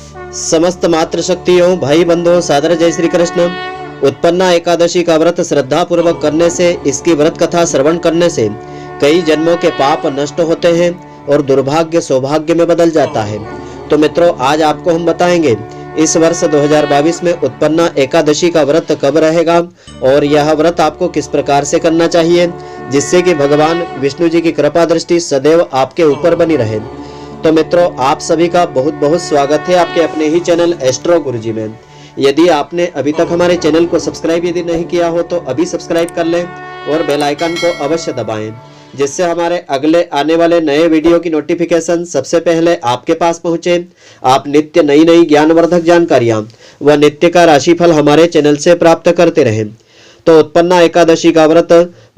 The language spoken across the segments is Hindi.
समस्त मातृशक्तियों भाई बंधुओं सादर जय श्री कृष्ण। उत्पन्ना एकादशी का व्रत श्रद्धा पूर्वक करने से, इसकी व्रत कथा श्रवण करने से कई जन्मों के पाप नष्ट होते हैं और दुर्भाग्य सौभाग्य में बदल जाता है। तो मित्रों, आज आपको हम बताएंगे इस वर्ष 2022 में उत्पन्ना एकादशी का व्रत कब रहेगा और यह व्रत आपको किस प्रकार से करना चाहिए, जिससे कि भगवान विष्णु जी की कृपा दृष्टि सदैव आपके ऊपर बनी रहे। तो मित्रों, आप सभी का बहुत बहुत स्वागत है आपके अपने ही चैनल एस्ट्रो गुरुजी में। यदि आपने अभी तक हमारे चैनल को सब्सक्राइब यदि नहीं किया हो तो अभी सब्सक्राइब कर लें और बेल आइकन को अवश्य दबाएं, जिससे हमारे अगले आने वाले नए वीडियो की नोटिफिकेशन सबसे पहले आपके पास पहुंचे। आप नित्य नई नई ज्ञानवर्धक जानकारियां व नित्य का राशिफल हमारे चैनल से प्राप्त करते रहें। तो उत्पन्ना एकादशी का व्रत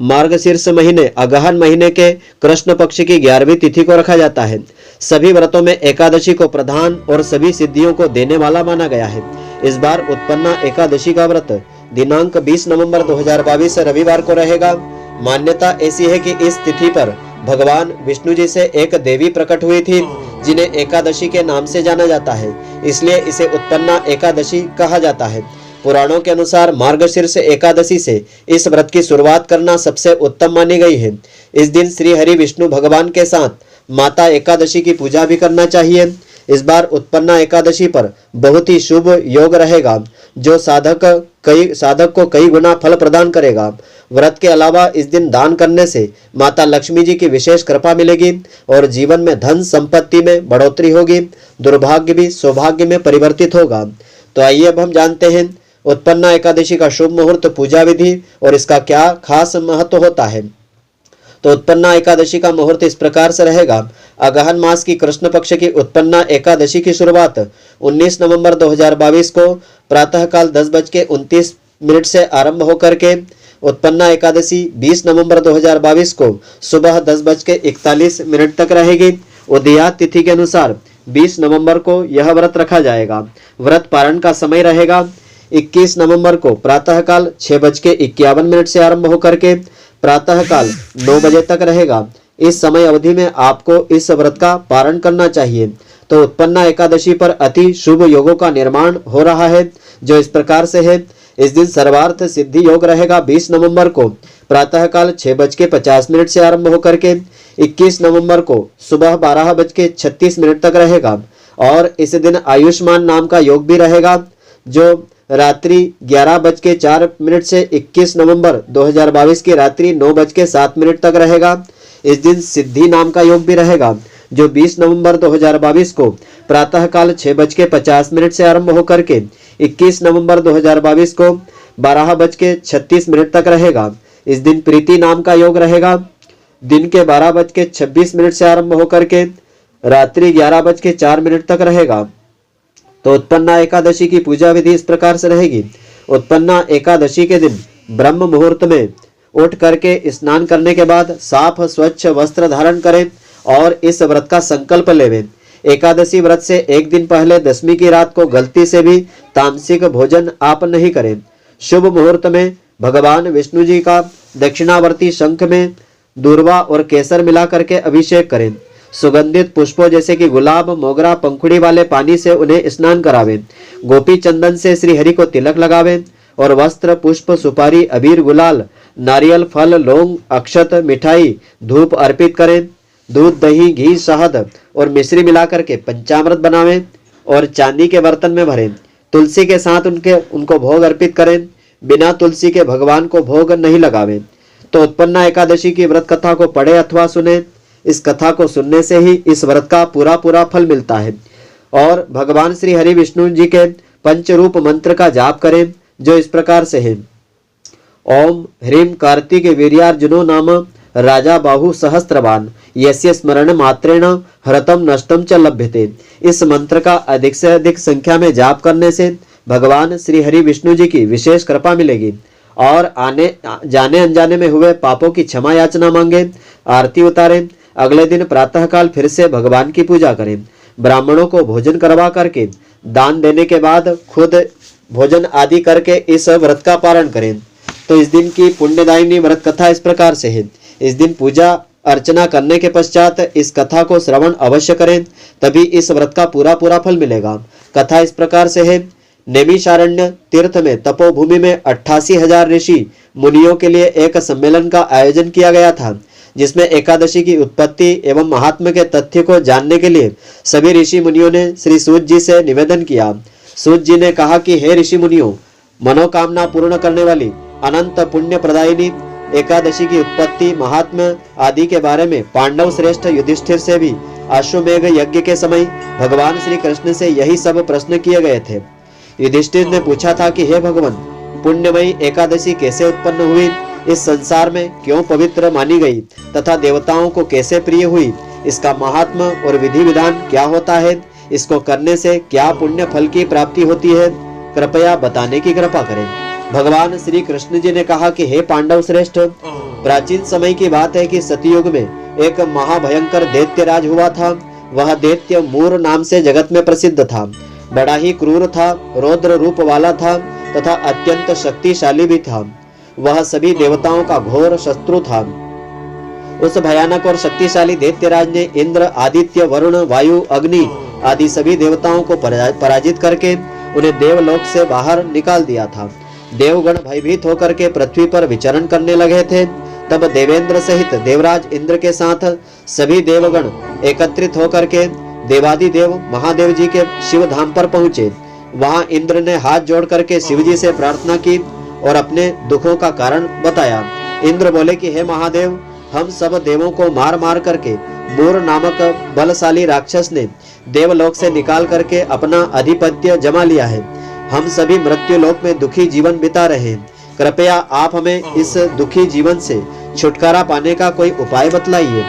मार्गशीर्ष महीने अगहन महीने के कृष्ण पक्ष की 11वीं तिथि को रखा जाता है। सभी व्रतों में एकादशी को प्रधान और सभी सिद्धियों को देने वाला माना गया है। इस बार उत्पन्ना एकादशी का व्रत दिनांक 20 नवंबर 2022 रविवार को रहेगा। मान्यता ऐसी है कि इस तिथि पर भगवान विष्णु जी से एक देवी प्रकट हुई थी, जिन्हें एकादशी के नाम से जाना जाता है, इसलिए इसे उत्पन्ना एकादशी कहा जाता है। पुराणों के अनुसार मार्गशीर्ष एकादशी से इस व्रत की शुरुआत करना सबसे उत्तम मानी गई है। इस दिन श्री हरि विष्णु भगवान के साथ माता एकादशी की पूजा भी करना चाहिए। इस बार उत्पन्ना एकादशी पर बहुत ही शुभ योग रहेगा, जो साधक को कई गुना फल प्रदान करेगा। व्रत के अलावा इस दिन दान करने से माता लक्ष्मी जी की विशेष कृपा मिलेगी और जीवन में धन संपत्ति में बढ़ोतरी होगी, दुर्भाग्य भी सौभाग्य में परिवर्तित होगा। तो आइए अब हम जानते हैं उत्पन्ना एकादशी का शुभ मुहूर्त, पूजा विधि और इसका क्या खास महत्व होता है। तो उत्पन्ना एकादशी का मुहूर्त इस प्रकार से रहेगा। अगहन मास की कृष्ण पक्ष की उत्पन्ना एकादशी की शुरुआत 19 नवंबर 2022 को प्रातःकाल 10:29 से आरंभ होकर के उत्पन्ना एकादशी 20 नवंबर 2022 को सुबह 10:41 तक रहेगी। उदयात तिथि के अनुसार 20 नवंबर को यह व्रत रखा जाएगा। व्रत पारण का समय रहेगा 21 नवंबर को प्रातःकाल 6:51 से आरंभ होकर के प्रातःकाल 9 बजे तक रहेगा। इस समय अवधि में आपको इस व्रत का पारण करना चाहिए। तो उत्पन्ना एकादशी पर अति शुभ योगों का निर्माण हो रहा है, जो इस प्रकार से है। इस दिन सर्वार्थ सिद्धि योग रहेगा 20 नवंबर को प्रातःकाल 6:50 से आरंभ होकर के 21 नवंबर को सुबह 12:36 तक रहेगा। और इस दिन आयुष्मान नाम का योग भी रहेगा, जो रात्रि 11:04 से 21 नवंबर 2022 की रात्रि 9:07 तक रहेगा। इस दिन सिद्धि नाम का योग भी रहेगा, जो 20 नवंबर 2022 को प्रातःकाल 6:50 से आरंभ होकर के 21 नवंबर 2022 को 12:36 तक रहेगा। इस दिन प्रीति नाम का योग रहेगा, दिन के 12:26 से आरंभ होकर के रात्रि 11:04 तक रहेगा। तो उत्पन्ना एकादशी की पूजा विधि इस प्रकार से रहेगी। उत्पन्ना एकादशी के दिन ब्रह्म मुहूर्त में उठ करके स्नान करने के बाद साफ स्वच्छ वस्त्र धारण करें और इस व्रत का संकल्प लेवें। एकादशी व्रत से एक दिन पहले 10वीं की रात को गलती से भी तामसिक भोजन आप नहीं करें। शुभ मुहूर्त में भगवान विष्णु जी का दक्षिणावर्ती शंख में दूर्वा और केसर मिला करके अभिषेक करें। सुगंधित पुष्पों जैसे कि गुलाब, मोगरा, पंखुड़ी वाले पानी से उन्हें स्नान करावें। गोपी चंदन से श्री हरि को तिलक लगावें और वस्त्र, पुष्प, सुपारी, अबीर, गुलाल, नारियल, फल, लौंग, अक्षत, मिठाई, धूप अर्पित करें। दूध, दही, घी, शहद और मिश्री मिलाकर के पंचामृत बनावें और चांदी के बर्तन में भरें। तुलसी के साथ उनको भोग अर्पित करें। बिना तुलसी के भगवान को भोग नहीं लगावें। तो उत्पन्ना एकादशी की व्रत कथा को पढ़े अथवा सुने। इस कथा को सुनने से ही इस व्रत का पूरा फल मिलता है। और भगवान श्री हरि विष्णु जी के पंचरूप मंत्र का जाप करें, जो इस प्रकार से है। ओम ह्रीम कार्तिक वीर्यार्जुनो नाम राजा बाहु सहस्त्रवान यस्य स्मरण मात्रेण हरतम नष्टम च लभ्यते। इस मंत्र का अधिक से अधिक संख्या में जाप करने से भगवान श्री हरि विष्णु जी की विशेष कृपा मिलेगी और आने जाने अनजाने में हुए पापों की क्षमा याचना मांगे, आरती उतारें। अगले दिन प्रातःकाल फिर से भगवान की पूजा करें। ब्राह्मणों को भोजन करवा करके दान देने के बाद खुद भोजन आदि करके इस व्रत का पारण करें। तो इस दिन की पुण्यदायिनी व्रत कथा इस प्रकार से है। इस दिन पूजा अर्चना करने के पश्चात इस कथा को श्रवण अवश्य करें, तभी इस व्रत का पूरा फल मिलेगा। कथा इस प्रकार से है। नैमिषारण्य तीर्थ में तपोभूमि में 88,000 ऋषि मुनियों के लिए एक सम्मेलन का आयोजन किया गया था, जिसमें एकादशी की उत्पत्ति एवं महात्म्य के तथ्य को जानने के लिए सभी ऋषि मुनियों ने श्री सूत जी से निवेदन किया। सूत जी ने कहा कि हे ऋषि मुनियों, मनोकामना पूर्ण करने वाली अनंत पुण्य प्रदायिनी एकादशी की उत्पत्ति, महात्म्य आदि के बारे में पांडव श्रेष्ठ युधिष्ठिर से भी अश्वमेघ यज्ञ के समय भगवान श्री कृष्ण से यही सब प्रश्न किए गए थे। युधिष्ठिर ने पूछा था कि हे भगवान, पुण्यमयी एकादशी कैसे उत्पन्न हुई, इस संसार में क्यों पवित्र मानी गई तथा देवताओं को कैसे प्रिय हुई, इसका महात्मा और विधि विधान क्या होता है, इसको करने से क्या पुण्य फल की प्राप्ति होती है, कृपया बताने की कृपा करें। भगवान श्री कृष्ण जी ने कहा कि हे पांडव श्रेष्ठ, प्राचीन समय की बात है कि सतयुग में एक महाभयंकर दैत्यराज हुआ था। वह दैत्य मूर नाम से जगत में प्रसिद्ध था। बड़ा ही क्रूर था, रौद्र रूप वाला था तथा अत्यंत शक्तिशाली भी था। वह सभी देवताओं का घोर शत्रु था। उस भयानक और शक्तिशाली दैत्यराज ने इंद्र, आदित्य, वरुण, वायु, अग्नि आदि सभी देवताओं को पराजित करके उन्हें देवलोक से बाहर निकाल दिया था। देवगण भयभीत होकर के पृथ्वी पर विचरण करने लगे थे। तब देवेंद्र सहित देवराज इंद्र के साथ सभी देवगण एकत्रित होकर के देवादिदेव महादेव जी के शिव धाम पर पहुंचे। वहां इंद्र ने हाथ जोड़ करके शिव जी से प्रार्थना की और अपने दुखों का कारण बताया। इंद्र बोले कि हे महादेव, हम सब देवों को मार मार करके मूर नामक बलशाली राक्षस ने देवलोक से निकाल करके अपना अधिपत्य जमा लिया है। हम सभी मृत्यु लोक में दुखी जीवन बिता रहे हैं। कृपया आप हमें इस दुखी जीवन से छुटकारा पाने का कोई उपाय बतलाइए।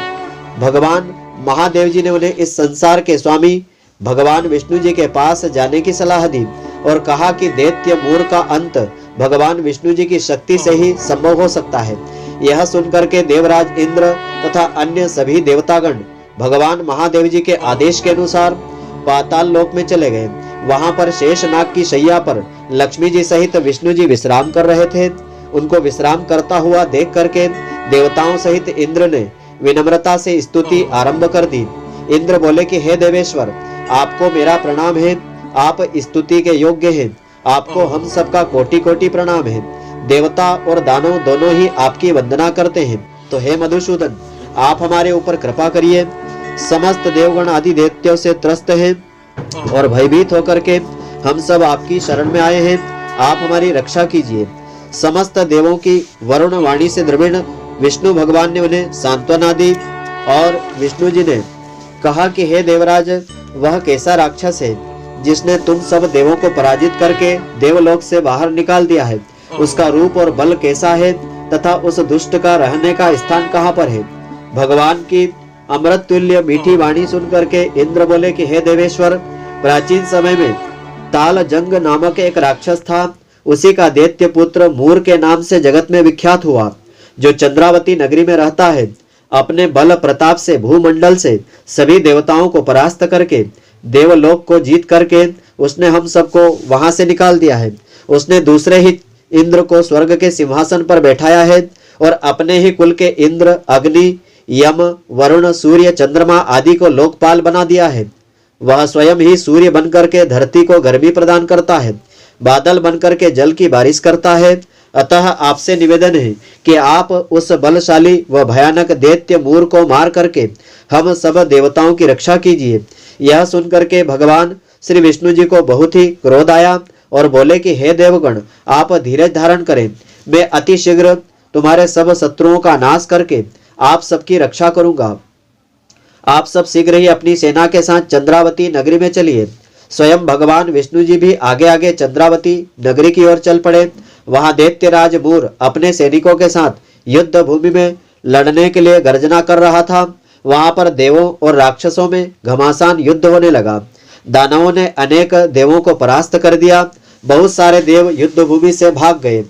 भगवान महादेव जी ने उन्हें इस संसार के स्वामी भगवान विष्णु जी के पास जाने की सलाह दी और कहा कि दैत्य मूर का अंत भगवान विष्णु जी की शक्ति से ही संभव हो सकता है। यह सुनकर के देवराज इंद्र तथा अन्य सभी देवतागण भगवान महादेव जी के आदेश के अनुसार पाताल लोक में चले गए। वहां पर शेषनाग की शैया पर लक्ष्मी जी सहित विष्णु जी विश्राम कर रहे थे। उनको विश्राम करता हुआ देख करके देवताओं सहित इंद्र ने विनम्रता से स्तुति आरंभ कर दी। इंद्र बोले कि हे देवेश्वर, आपको मेरा प्रणाम है। आप स्तुति के योग्य हैं। आपको हम सबका कोटि कोटि प्रणाम है। देवता और दानव दोनों ही आपकी वंदना करते हैं। तो हे मधुसूदन, आप हमारे ऊपर कृपा करिए। समस्त देवगण आदि दैत्यों से त्रस्त हैं और भयभीत होकर के हम सब आपकी शरण में आए हैं। आप हमारी रक्षा कीजिए। समस्त देवों की वरुण वाणी से द्रविण विष्णु भगवान ने उन्हें सांत्वना दी और विष्णु जी ने कहा कि हे देवराज, वह कैसा राक्षस है जिसने तुम सब देवों को पराजित करके देवलोक से बाहर निकाल दिया है। उसका रूप और बल कैसा है तथा उस दुष्ट का रहने का स्थान कहाँ पर है। भगवान की अमृत तुल्य मीठी वाणी सुनकर के इंद्र बोले कि हे देवेश्वर, प्राचीन समय में ताल जंग नामक एक राक्षस था। उसी का दैत्य पुत्र मूर के नाम से जगत में विख्यात हुआ, जो चंद्रावती नगरी में रहता है। अपने बल प्रताप से भूमंडल से सभी देवताओं को परास्त करके देवलोक को जीत करके उसने हम सबको वहां से निकाल दिया है। उसने दूसरे ही इंद्र को स्वर्ग के सिंहासन पर बैठाया है और अपने ही कुल के इंद्र, अग्नि, यम, वरुण, सूर्य, चंद्रमा आदि को लोकपाल बना दिया है। वह स्वयं ही सूर्य बनकर के धरती को गर्मी प्रदान करता है, बादल बनकर के जल की बारिश करता है। अतः आपसे निवेदन है कि आप उस बलशाली व भयानक दैत्य मूर को मार करके हम सब देवताओं की रक्षा कीजिए। यह सुनकर के भगवान श्री विष्णु जी को बहुत ही क्रोध आया और बोले कि हे देवगण, आप धीरज धारण करें। मैं अति शीघ्र तुम्हारे सब शत्रुओं का नाश करके आप सबकी रक्षा करूंगा। आप सब शीघ्र ही अपनी सेना के साथ चंद्रावती नगरी में चलिए। स्वयं भगवान विष्णु जी भी आगे आगे चंद्रावती नगरी की ओर चल पड़े। वहां दैत्यराज मूर अपने सैनिकों के साथ युद्ध भूमि में लड़ने के लिए गर्जना कर रहा था। वहां पर देवों और राक्षसों में घमासान युद्ध होने लगा। दानवों ने अनेक देवों को परास्त कर दिया। बहुत सारे देव युद्ध भूमि से भाग गए।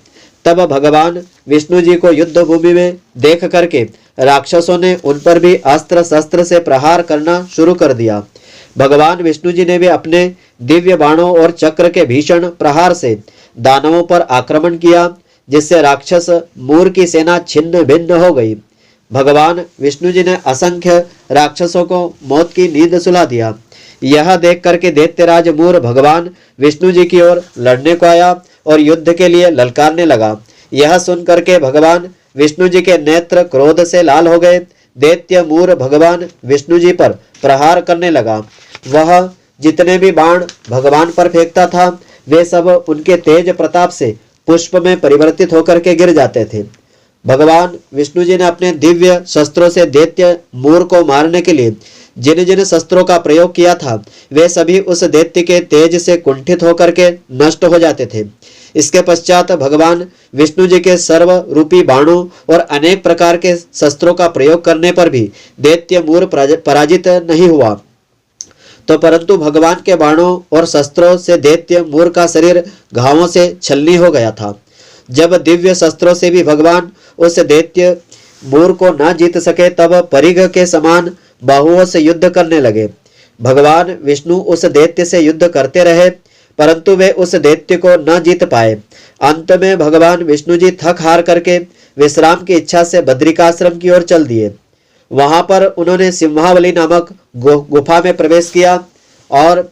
तब भगवान विष्णु जी को युद्ध भूमि में देख करके राक्षसों ने उन पर भी अस्त्र शस्त्र से प्रहार करना शुरू कर दिया। भगवान विष्णु जी ने भी अपने दिव्य बाणों और चक्र के भीषण प्रहार से दानवों पर आक्रमण किया, जिससे राक्षस मूर की सेना छिन्न भिन्न हो गई। भगवान विष्णु जी ने असंख्य राक्षसों को मौत की नींद सुला दिया। यह देख करके दैत्यराज मूर भगवान विष्णु जी की ओर लड़ने को आया और युद्ध के लिए ललकारने लगा। यह सुन करके भगवान विष्णु जी के नेत्र क्रोध से लाल हो गए। दैत्य मूर भगवान विष्णु जी पर प्रहार करने लगा। वह जितने भी बाण भगवान पर फेंकता था वे सब उनके तेज प्रताप से पुष्प में परिवर्तित होकर के गिर जाते थे। भगवान विष्णु जी ने अपने दिव्य शस्त्रों से दैत्य मूर को मारने के लिए जिन जिन शस्त्रों का प्रयोग किया था वे सभी उस दैत्य के तेज से कुंठित होकर के नष्ट हो जाते थे। इसके पश्चात भगवान विष्णु जी के सर्व रूपी बाणों और अनेक प्रकार के शस्त्रों का प्रयोग करने पर भी दैत्य मूर पराजित नहीं हुआ। तो परंतु भगवान के बाणों और शस्त्रों से दैत्य मूर का शरीर घावों से छलनी हो गया था। जब दिव्य शस्त्रों से भी भगवान उस दैत्य मूर को न जीत सके तब परिघ के समान बाहुओं से युद्ध करने लगे। भगवान विष्णु उस दैत्य से युद्ध करते रहे परंतु वे उस दैत्य को न जीत पाए। अंत में भगवान विष्णु जी थक हार करके विश्राम की इच्छा से बद्रिकाश्रम की ओर चल दिए। वहां पर उन्होंने सिंहावली नामक गुफा में प्रवेश किया और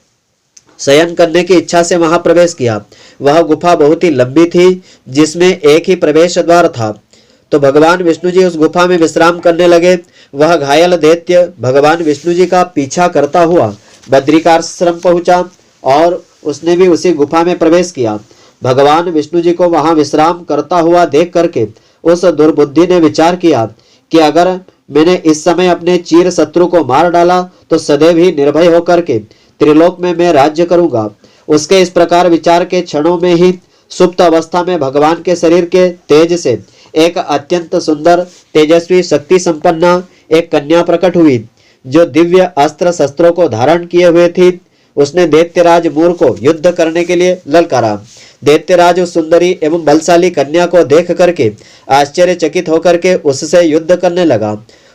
शयन करने की इच्छा से वहां प्रवेश किया। वह गुफा बहुत ही लंबी थी जिसमें एक ही प्रवेश द्वार था। तो भगवान विष्णु जी उस गुफा में विश्राम करने लगे। वह घायल दैत्य भगवान विष्णु जी का पीछा करता हुआ बद्रिकाश्रम पहुंचा और उसने भी उसी गुफा में प्रवेश किया। भगवान विष्णु जी को वहां विश्राम करता हुआ देख करके उस दुर्बुद्धि ने विचार किया कि अगर मैंने इस समय अपने चीर शत्रु को मार डाला तो सदैव ही निर्भय होकर के त्रिलोक में मैं राज्य करूंगा। उसके इस प्रकार विचार के क्षणों में ही सुप्त अवस्था में भगवान के शरीर के तेज से एक अत्यंत सुंदर तेजस्वी शक्ति संपन्ना एक कन्या प्रकट हुई जो दिव्य अस्त्र शस्त्रों को धारण किए हुए थी। उसने दैत्यराज मूर को युद्ध करने के लिए ललकारा। दैत्यराज उस सुंदरी एवं बलशाली कन्या को देख करके आश्चर्यचकित होकर के उससे युद्ध करने लगा।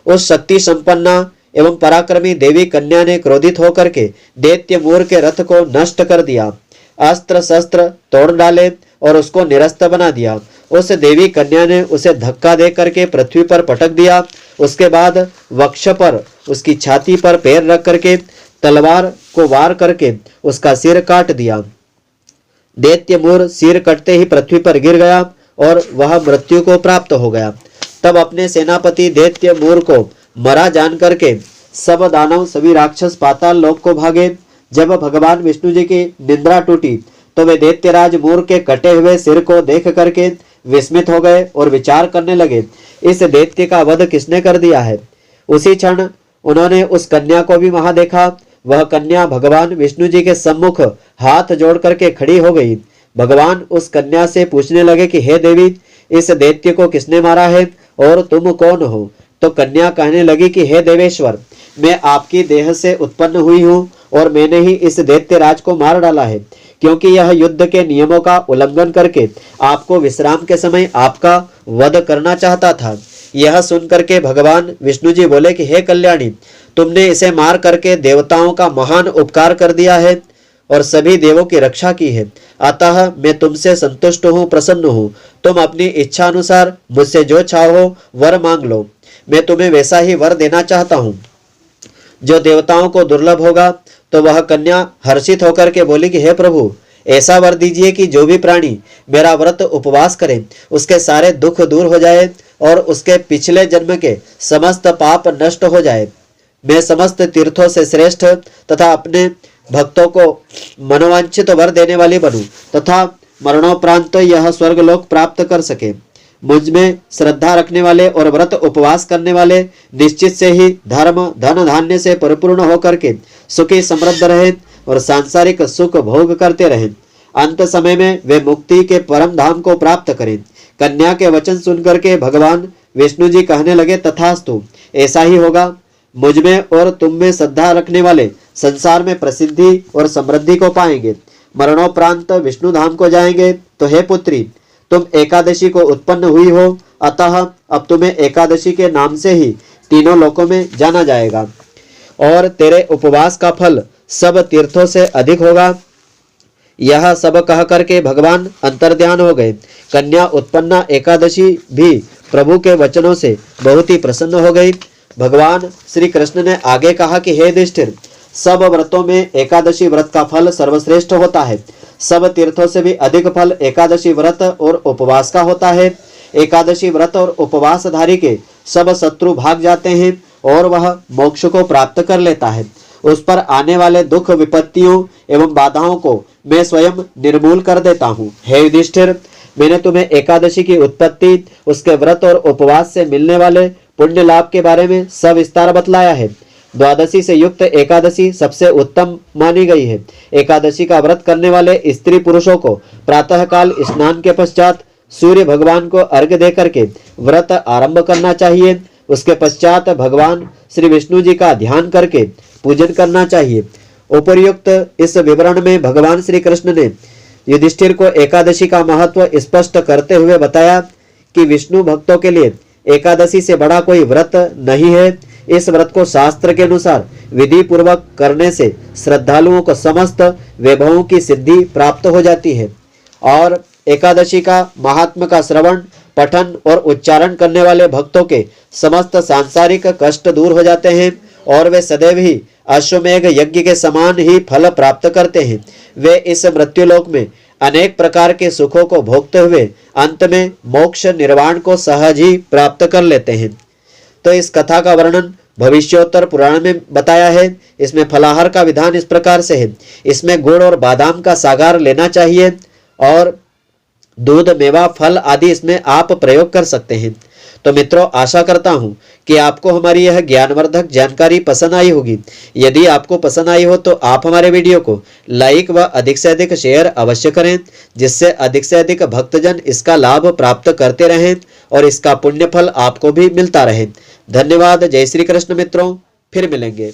उस शक्ति संपन्ना एवं पराक्रमी देवी कन्या ने क्रोधित होकर के दैत्य मूर के रथ को नष्ट कर दिया, अस्त्र शस्त्र तोड़ डाले और उसको निरस्त बना दिया। उस देवी कन्या ने उसे धक्का दे करके पृथ्वी पर पटक दिया। उसके बाद वक्ष पर उसकी छाती पर पैर रख करके तलवार को वार करके उसका सिर काट दिया। दैत्य मूर सिर कटते ही पृथ्वी पर गिर गया और वह मृत्यु को प्राप्त हो गया। तब अपने सेनापति दैत्य मूर को मरा जान करके सब दानव सभी राक्षस पाताल लोक को भागे। जब भगवान विष्णु जी की निंद्रा टूटी तो वे दैत्यराज मूर के कटे हुए सिर को देख करके विस्मित हो गए और विचार करने लगे, इस दैत्य का वध किसने कर दिया है। उसी क्षण उन्होंने उस कन्या को भी वहां देखा। वह कन्या भगवान विष्णु जी के सम्मुख हाथ जोड़ करके खड़ी हो गई। भगवान उस कन्या से पूछने लगे कि हे देवी, इस दैत्य को किसने मारा है और तुम कौन हो। तो कन्या कहने लगी कि हे देवेश्वर, मैं आपकी देह से उत्पन्न हुई हूँ और मैंने ही इस दैत्य राज को मार डाला है, क्योंकि यह युद्ध के नियमों का उल्लंघन करके आपको विश्राम के समय आपका वध करना चाहता था। यह सुनकर के भगवान विष्णु जी बोले कि हे कल्याणी, तुमने इसे मार करके देवताओं का महान उपकार कर दिया है और सभी देवों की रक्षा की है। अतः मैं तुमसे संतुष्ट हूँ, प्रसन्न हूँ। तुम अपनी इच्छा अनुसार मुझसे जो चाहो वर मांग लो। मैं तुम्हें वैसा ही वर देना चाहता हूँ जो देवताओं को दुर्लभ होगा। तो वह कन्या हर्षित होकर के बोली कि हे प्रभु, ऐसा वर दीजिए कि जो भी प्राणी मेरा व्रत उपवास करे उसके सारे दुख दूर हो जाए और उसके पिछले जन्म के समस्त पाप नष्ट हो जाए। मैं समस्त तीर्थों से श्रेष्ठ तथा अपने भक्तों को मनोवांछित वर देने वाली बनूं तथा मरणोपरांत यह स्वर्गलोक प्राप्त कर सके। मुझ में श्रद्धा रखने वाले और व्रत उपवास करने वाले निश्चित से ही धर्म धन धान्य से परिपूर्ण होकर के सुखी समृद्ध रहे और सांसारिक सुख भोग करते रहें। अंत समय में वे मुक्ति के परम धाम को प्राप्त करें। कन्या के वचन सुनकर के भगवान विष्णु जी कहने लगे, तथास्तु, ऐसा ही होगा। मुझ में और तुम में श्रद्धा रखने वाले संसार में प्रसिद्धि और समृद्धि को पाएंगे, मरणोपरांत विष्णु धाम को जाएंगे। तो हे पुत्री, तुम एकादशी को उत्पन्न हुई हो, अतः अब तुम्हें एकादशी के नाम से ही तीनों लोकों में जाना जाएगा और तेरे उपवास का फल सब तीर्थों से अधिक होगा। यह सब कह करके भगवान अंतर्ध्यान हो गए। कन्या उत्पन्ना एकादशी भी प्रभु के वचनों से बहुत ही प्रसन्न हो गई। भगवान श्री कृष्ण ने आगे कहा कि हे युधिष्ठिर, सब व्रतों में एकादशी व्रत का फल सर्वश्रेष्ठ होता है। सब तीर्थों से भी अधिक फल एकादशी व्रत और उपवास का होता है। एकादशी व्रत और उपवासधारी के सब शत्रु भाग जाते हैं और वह मोक्ष को प्राप्त कर लेता है। उस पर आने वाले दुख विपत्तियों एवं बाधाओं को मैं स्वयं निर्मूल कर देता हूँ। हे युधिष्ठिर, मैंने तुम्हें एकादशी की उत्पत्ति, उसके व्रत और उपवास से मिलने वाले पुण्य लाभ के बारे में सविस्तार बतलाया है। द्वादशी से युक्त एकादशी सबसे उत्तम मानी गई है। एकादशी का व्रत करने वाले स्त्री पुरुषों को प्रातःकाल स्नान के पश्चात सूर्य भगवान को अर्घ्य दे करके व्रत आरंभ करना चाहिए। उसके पश्चात भगवान श्री विष्णु जी का ध्यान करके पूजन करना चाहिए। उपर्युक्त इस विवरण में भगवान श्री कृष्ण ने युधिष्ठिर को एकादशी का महत्व स्पष्ट करते हुए बताया कि विष्णु भक्तों के लिए एकादशी से बड़ा कोई व्रत नहीं है। इस व्रत को शास्त्र के अनुसार विधि पूर्वक करने से श्रद्धालुओं को समस्त वैभवों की सिद्धि प्राप्त हो जाती है और एकादशी का महात्म का श्रवण, पठन और उच्चारण करने वाले भक्तों के समस्त सांसारिक कष्ट दूर हो जाते हैं और वे सदैव ही अश्वमेघ यज्ञ के समान ही फल प्राप्त करते हैं। वे इस मृत्युलोक में अनेक प्रकार के सुखों को भोगते हुए अंत में मोक्ष निर्वाण को सहज ही प्राप्त कर लेते हैं। तो इस कथा का वर्णन भविष्योत्तर पुराण में बताया है। इसमें फलाहार का विधान इस प्रकार से है। इसमें गुड़ और बादाम का सागार लेना चाहिए और दूध, मेवा, फल आदि इसमें आप प्रयोग कर सकते हैं। तो मित्रों, आशा करता हूं कि आपको हमारी यह ज्ञानवर्धक जानकारी पसंद आई होगी। यदि आपको पसंद आई हो तो आप हमारे वीडियो को लाइक व अधिक से अधिक शेयर अवश्य करें, जिससे अधिक से अधिक भक्तजन इसका लाभ प्राप्त करते रहें और इसका पुण्य फल आपको भी मिलता रहे। धन्यवाद। जय श्री कृष्ण मित्रों, फिर मिलेंगे।